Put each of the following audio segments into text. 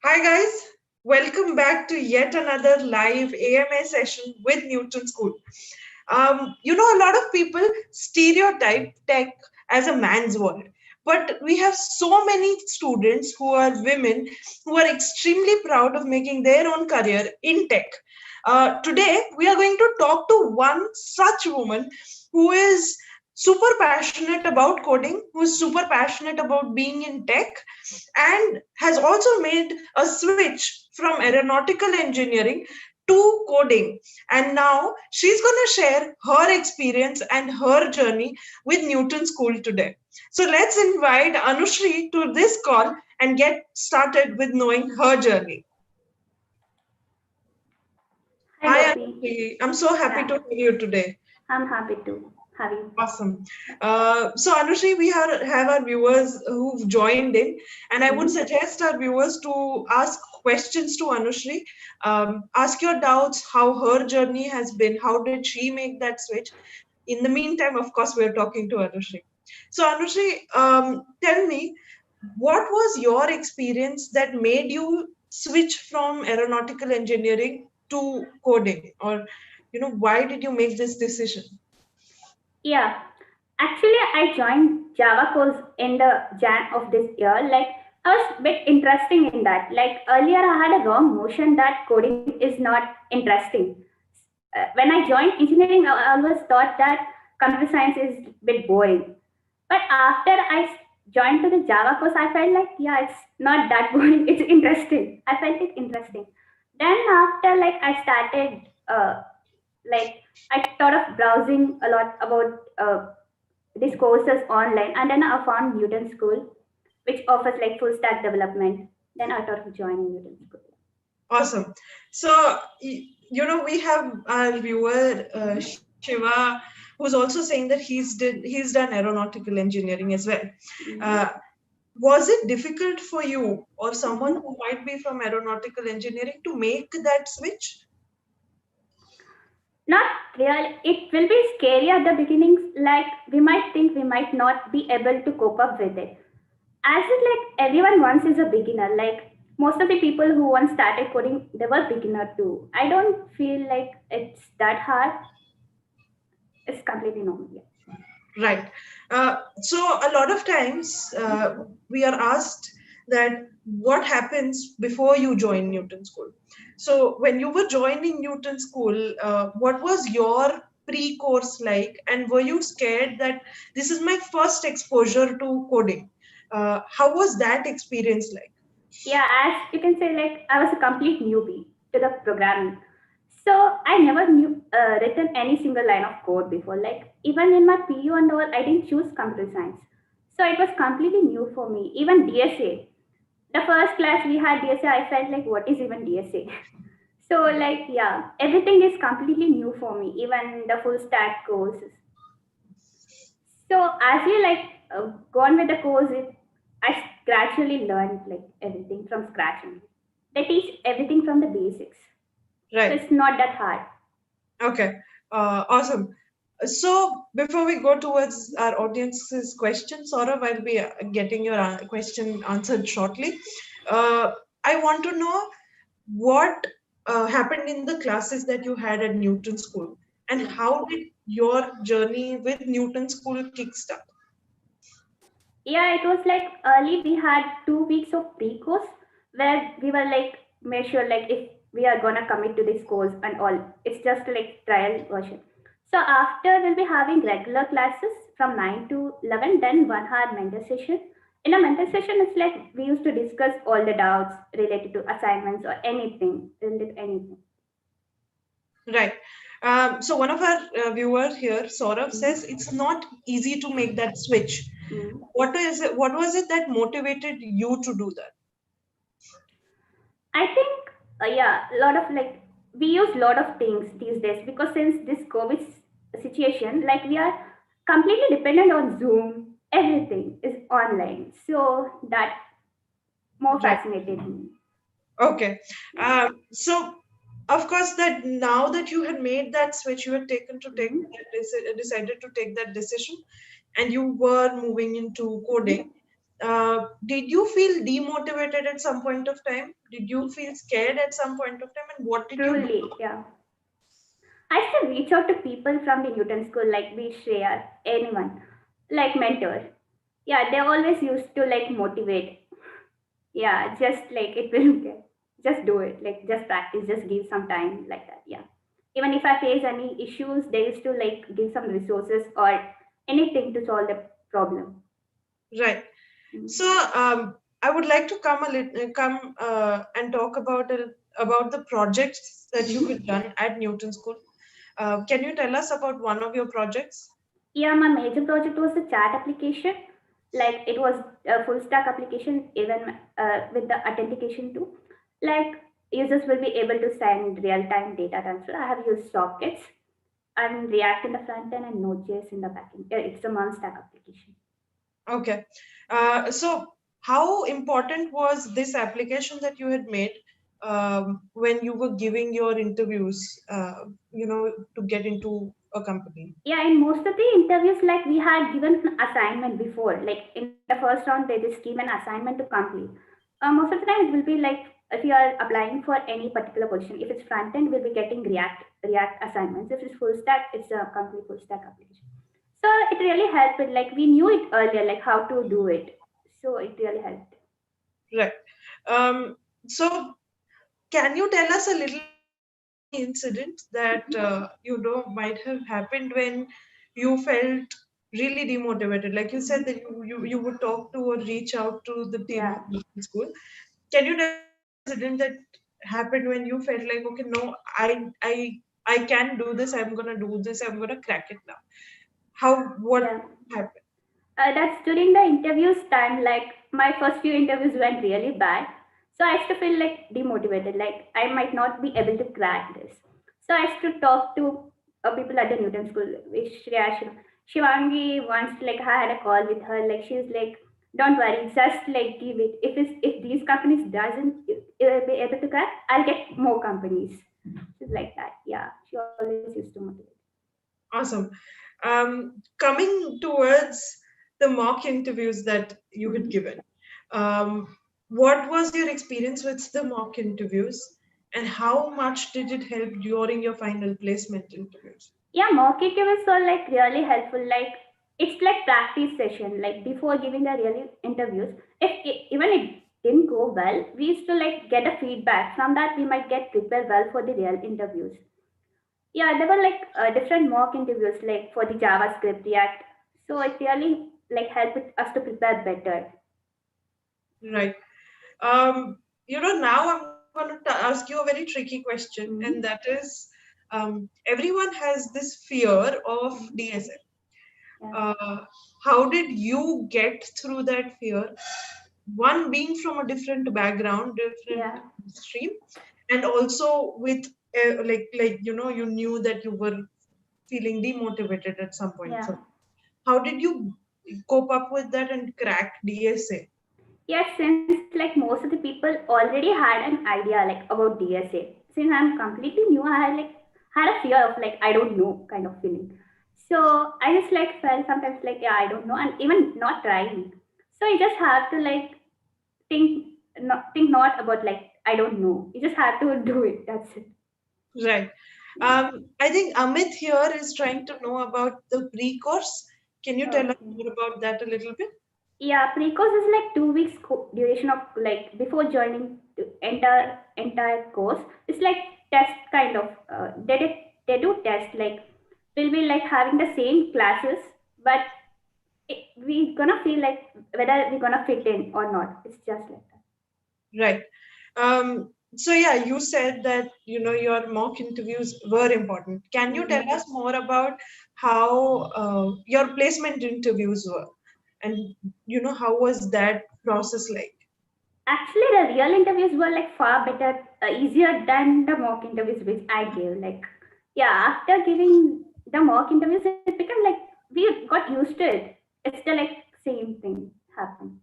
Hi guys, welcome back to yet another live AMA session with Newton School. A lot of people stereotype tech as a man's world, but we have so many students who are women who are extremely proud of making their own career in tech. Today, we are going to talk to one such woman who is super passionate about coding, who is super passionate about being in tech, and has also made a switch from aeronautical engineering to coding. And now she's going to share her experience and her journey with Newton School today. So let's invite Anushree to this call and get started with knowing her journey. Hi, Hi, Gopi. Anushree. I'm so happy Yeah, to see you today. I'm happy to have you. Awesome. So, Anushree, have our viewers who've joined in, and I would Mhm. suggest our viewers to ask questions to Anushree. Ask your doubts, how her journey has been, how did she make that switch. In the meantime, of course, we're talking to Anushree. So, Anushree, tell me, what was your experience that made you switch from aeronautical engineering to coding? Or, why did you make this decision? Yeah, actually, I joined Java course in the Jan of this year. Like, I was a bit interesting in that. Like earlier, I had a wrong notion that coding is not interesting. When I joined engineering, I always thought that computer science is a bit boring. But after joined to the Java course, I felt like, yeah, it's not that boring. It's interesting. I felt it interesting. Then after, like, I started, like, I thought of browsing a lot about these courses online, and then I found Newton School, which offers like full stack development. Then I thought of joining Newton School. Awesome. So, we have our viewer Shiva, who's also saying that he's done aeronautical engineering as well. Mm-hmm. Uh, was it difficult for you or someone Mm-hmm. who might be from aeronautical engineering to make that switch? Not really. It will be scary at the beginnings. Like we might think we might not be able to cope up with it. As it like everyone once is a beginner. Like most of the people who once started coding, they were beginner too. I don't feel like it's that hard. It's completely normal. Yeah. Right. So a lot of times we are asked that what happens before you join Newton School. So when you were joining Newton School, what was your pre-course like, and were you scared that this is my first exposure to coding? How was that experience like? Yeah, as you can say, like I was a complete newbie to the programming. So I never knew written any single line of code before. Like even in my PU and all, I didn't choose computer science. So it was completely new for me. Even DSA, the first class we had DSA, I felt like what is even DSA? So like yeah, everything is completely new for me. Even the full stack courses. So as we like gone with the course, I gradually learned like everything from scratch. Only. They teach everything from the basics, so Right. it's not that hard. Okay. Awesome. So before we go towards our audience's questions, Saurav, I'll be getting your question answered shortly. Uh, I want to know what happened in the classes that you had at Newton School, and how did your journey with Newton School kickstart? Yeah, it was like early. We had 2 weeks of pre-course where we were like make sure like if we are gonna commit to this course and all. It's just like trial version. So after we'll be having regular classes from 9 to 11, then 1 hour mentor session. In a mentor session, it's like we used to discuss all the doubts related to assignments or anything related to anything. Right. So one of our viewers here, Saurav, says Mhm. it's not easy to make that switch. Mm. What is it? What was it that motivated you to do that? I think, yeah, a lot of like we use a lot of things these days because since this COVID situation, like we are completely dependent on Zoom. Everything is online, so that more Right. fascinated me. Okay. Yeah. So, of course, that now that you had made that switch, you had taken to take Mhm. that decided to take that decision, and you were moving into coding. Mhm. Did you feel demotivated at some point of time? Did you feel scared at some point of time? And what did you do? Truly, yeah. I still reach out to people from the Newton School, like we share, anyone, like mentors. Yeah, they always used to like motivate. Yeah, just like it will get, just do it, like just practice, just give some time, like that. Yeah. Even if I face any issues, they used to like give some resources or anything to solve the problem. Right. Mm. So, I would like to come and talk about the projects that you have done at Newton School. Can you tell us about one of your projects? Yeah, my major project was the chat application. Like it was a full stack application, even with the authentication too. Like users will be able to send real time data transfer. I have used sockets and React in the front end and Node.js in the backend. It's a one stack application. Okay. So, how important was this application that you had made when you were giving your interviews, to get into a company? Yeah, in most of the interviews, like we had given an assignment before. Like in the first round, they just give an assignment to complete. Most of the time, it will be like if you are applying for any particular position. If it's front end, we'll be getting React assignments. If it's full stack, it's a complete full stack application. So it really helped. It like we knew it earlier, like how to do it. So it really helped. Right. So, can you tell us a little bit about any incident that might have happened when you felt really demotivated? Like you said that you would talk to or reach out to the team Yeah. of the school. Can you tell us one incident that happened when you felt like, okay, no, I can do this. I'm gonna do this. I'm gonna crack it now. How what Yeah. happened? That's during the interviews time. Like my first few interviews went really bad, so I used to feel like demotivated, like I might not be able to crack this. So I used to talk to people at the Newton School, which Shivangi once, like I had a call with her, like she's like, don't worry, just like give it. If these companies doesn't be able to crack, I'll get more companies. She's like that. Yeah, she always used to motivate. Awesome. Coming towards the mock interviews that you had Mhm. given, what was your experience with the mock interviews, and how much did it help during your final placement interviews? Yeah, mock interviews are like really helpful. Like it's like practice session. Like before giving the real interviews, if even it didn't go well, we used to like get a feedback. From that, we might get prepared well for the real interviews. Yeah, there were like different mock interviews, like for the JavaScript, React. So it really like helped us to prepare better. Right. Now I'm going to ask you a very tricky question, and Mm-hmm. that is, everyone has this fear of Mm-hmm. DSM. Yeah, Uh, how did you get through that fear? One being from a different background, different yeah, stream, and also with you knew that you were feeling demotivated at some point. yeah. So, how did you cope up with that and crack DSA? Yes, since like most of the people already had an idea like about DSA. Since I'm completely new, I had like had a fear of like I don't know kind of feeling. So I just like felt sometimes like yeah I don't know and even not trying. So you just have to like think not about like I don't know. You just have to do it. That's it. Right. I think Amit here is trying to know about the pre-course. Can you tell us Okay. more about that a little bit? Yeah, pre-course is like 2 weeks duration of like before joining the entire course. It's like test kind of. They do test like we'll be like having the same classes, but we gonna feel like whether we're gonna fit in or not. It's just like that. Right. So yeah, you said that your mock interviews were important. Can you tell Mhm. us more about how your placement interviews were, and how was that process like? Actually, the real interviews were like far better, easier than the mock interviews which I gave. Like, yeah, after giving the mock interviews, it became like we got used to it. It's the like same thing happened.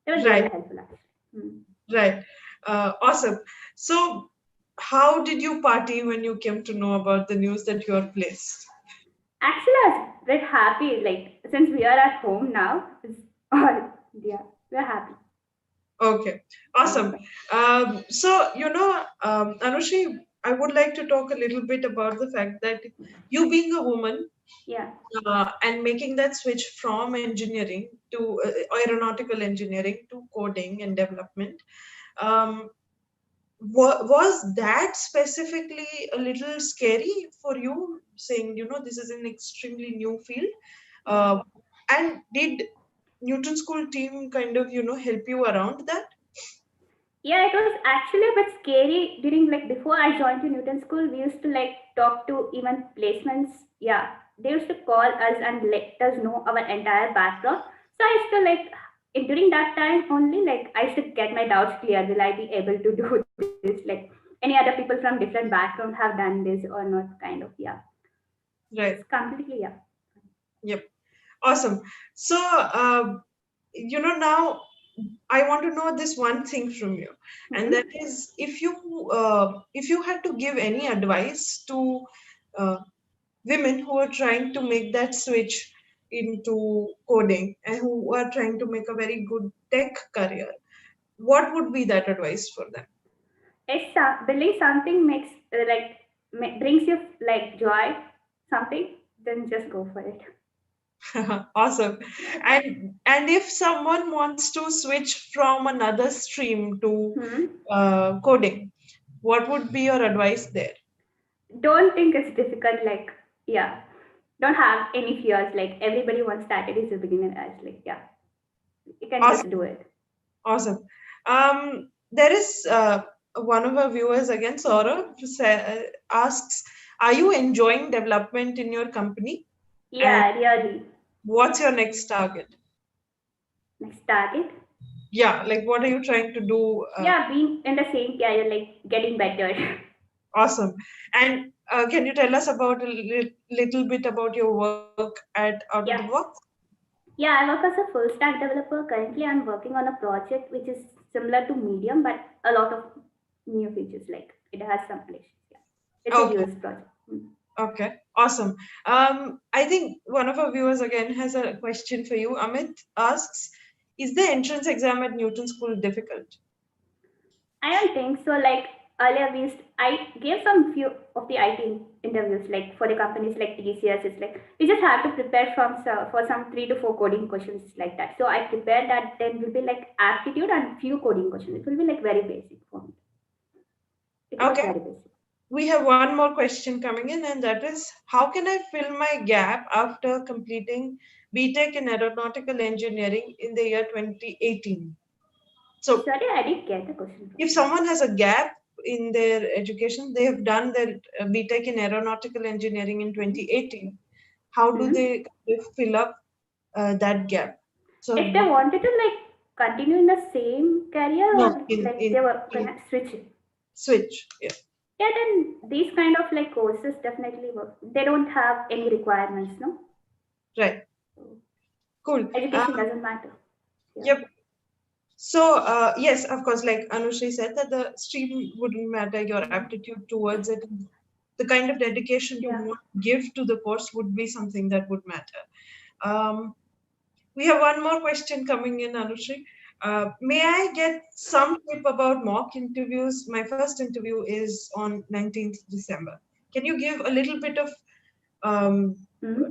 They were really Right. helpful actually. Hmm. Right. Awesome. So, how did you party when you came to know about the news that you are placed? Actually, I was very happy. Like since we are at home now, it's all yeah. we're happy. Okay, awesome. Anushree, I would like to talk a little bit about the fact that you being a woman Yeah. and making that switch from engineering to aeronautical engineering to coding and development. Um, was that specifically a little scary for you, saying, this is an extremely new field? Uh, and did Newton School team kind of, help you around that? Yeah, it was actually a bit scary during like before I joined to Newton School. We used to like talk to even placements. Yeah, they used to call us and let us know our entire background. So I used to like during that time only like I used to get my doubts clear. Will I be able to do this? Like any other people from different background have done this or not? Kind of. Yeah, it's Right. completely yeah. Yep. Awesome. So, now I want to know this one thing from you, and that Hmm. is if you had to give any advice to uh, women who are trying to make that switch into coding and who are trying to make a very good tech career, what would be that advice for them? It's believe something makes brings you like joy, something. Then just go for it. Awesome. Yeah. And if someone wants to switch from another stream to Hmm. coding, what would be your advice there? Don't think it's difficult. Like yeah, don't have any fears. Like everybody once started is a beginner. As like yeah, you can just Awesome. do it. Awesome. There is one of our viewers again, Saurabh, asks, "Are you enjoying development in your company? And Yeah, really. what's your next target?" Next target. Yeah, like what are you trying to do? Yeah, being in the same career, like getting better. Awesome. And can you tell us about little bit about your work at Out of the Yeah. Box? Yeah, I work as a full stack developer. Currently, I'm working on a project which is similar to Medium, but a lot of new features. Like it has some glitches. Yeah, it's a Okay. US project. Mm. Okay. Awesome. I think one of our viewers again has a question for you. Amit asks, "Is the entrance exam at Newton School difficult?" I don't think so. Like earlier, I gave some few of the IT interviews, like for the companies like TCS. It's like we just have to prepare for some 3 to 4 coding questions like that. So I prepared that. Then will be like aptitude and few coding questions. It will be like very basic for me. It was Okay. very basic. We have one more question coming in, and that is, how can I fill my gap after completing BTech in Aeronautical Engineering in the year 2018? So, Sorry, I didn't get the question if properly. someone has a gap in their education, they have done their BTech in Aeronautical Engineering in Hmm. 2018, how do Hmm. they kind of fill up that gap? So, If they what? wanted to like continue in the same career No, or like they were in gonna switch it. switch. Yeah, Yeah, then these kind of like courses definitely work. They don't have any requirements, no? right. So Cool. education doesn't matter. Yeah. Yep. So, yes, of course, like Anushree said, that the stream wouldn't matter, your Mhm. aptitude towards it, the kind of dedication you Yeah. want to give to the course would be something that would matter. Um, we have one more question coming in, Anushree. May I get some tip about mock interviews? My first interview is on 19th December. Can you give a little bit of um, Hmm.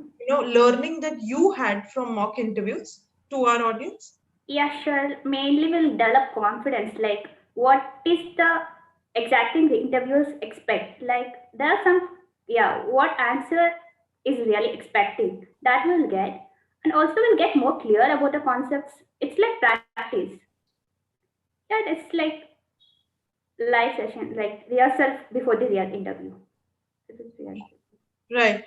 learning that you had from mock interviews to our audience? Yeah, sure. Mainly will develop confidence. Like, what is the exact thing the interviewers expect? Like, there are some, yeah, what answer is really expecting that we'll get, and also we'll get more clear about the concepts. It's like practice. Yeah, it's like live session, like rehearsal before the real interview. It is real. Right.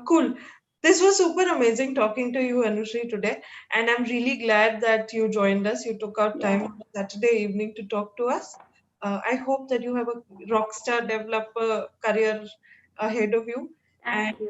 Cool. This was super amazing talking to you, Anushree, today. And I'm really glad that you joined us. You took out time Yeah. on a Saturday evening to talk to us. I hope that you have a rockstar developer career ahead of you. And Thank you.